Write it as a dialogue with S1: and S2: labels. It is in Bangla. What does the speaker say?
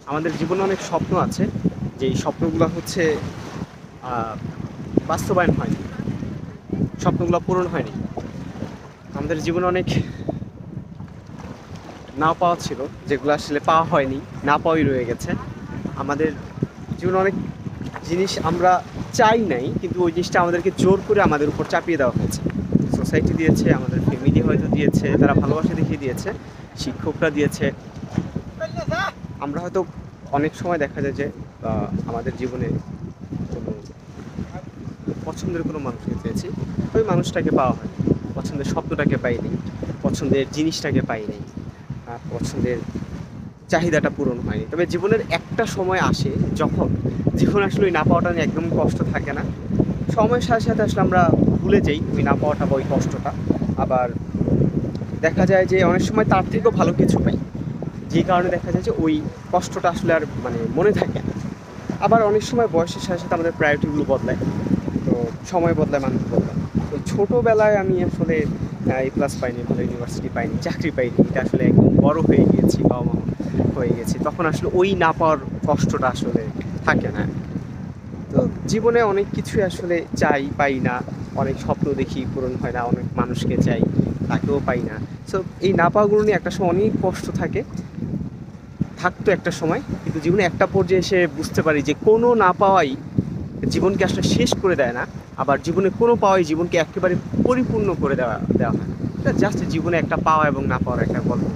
S1: আমাদের জীবনে অনেক স্বপ্ন আছে, যেই স্বপ্নগুলো হচ্ছে বাস্তবায়ন হয়নি, স্বপ্নগুলো পূরণ হয়নি। আমাদের জীবনে অনেক না পাওয়া ছিল, যেগুলো আসলে পাওয়া হয়নি, না পাওয়াই রয়ে গেছে। আমাদের জীবনে অনেক জিনিস আমরা চাই নাই, কিন্তু ওই জিনিসটা আমাদেরকে জোর করে আমাদের উপর চাপিয়ে দেওয়া হয়েছে। সোসাইটি দিয়েছে, আমাদের ফ্যামিলি হয়তো দিয়েছে, তারা ভালোবাসা দেখিয়ে দিয়েছে, শিক্ষকরা দিয়েছে। আমরা হয়তো অনেক সময় দেখা যায় যে আমাদের জীবনে কোনো পছন্দের কোনো মানুষকে পেয়েছি, ওই মানুষটাকে পাওয়া হয়, পছন্দের শব্দটাকে পাইনি, পছন্দের জিনিসটাকে পাইনি, পছন্দের চাহিদাটা পূরণ হয়নি। তবে জীবনের একটা সময় আসে যখন জীবন আসলে ওই না পাওয়াটা নিয়ে একদম কষ্ট থাকে না। সময়ের সাথে সাথে আসলে আমরা ভুলে যাই ওই না পাওয়াটা বা ওই কষ্টটা। আবার দেখা যায় যে অনেক সময় তার থেকেও ভালো কিছু পাই, যে কারণে দেখা যায় যে ওই কষ্টটা আসলে আর মানে মনে থাকে না। আবার অনেক সময় বয়সের সাথে সাথে আমাদের প্রায়োরিটিগুলো বদলায়, তো সময় বদলায়, মানুষ বদলায়। তো ছোটোবেলায় আমি আসলে A+ পাইনি, ভালো ইউনিভার্সিটি পাইনি, চাকরি পাইনি, এটা আসলে একদম বড় হয়ে গিয়েছি, বাবা মা হয়ে গেছি, তখন আসলে ওই না পাওয়ার কষ্টটা আসলে থাকে না। তো জীবনে অনেক কিছুই আসলে চাই, পাই না, অনেক স্বপ্ন দেখি, পূরণ হয় না, অনেক মানুষকে চাই, তাকেও পাই না। সো এই না পাওয়াগুলো নিয়ে একটা সময় অনেক কষ্ট থাকতো একটা সময়, কিন্তু জীবনে একটা পর্যায়ে এসে বুঝতে পারি যে কোনো না পাওয়াই জীবনকে আসলে শেষ করে দেয় না, আবার জীবনে কোনো পাওয়াই জীবনকে একেবারে পরিপূর্ণ করে দেওয়া হয় না। এটা জাস্ট জীবনে একটা পাওয়া এবং না পাওয়ার একটা গল্প।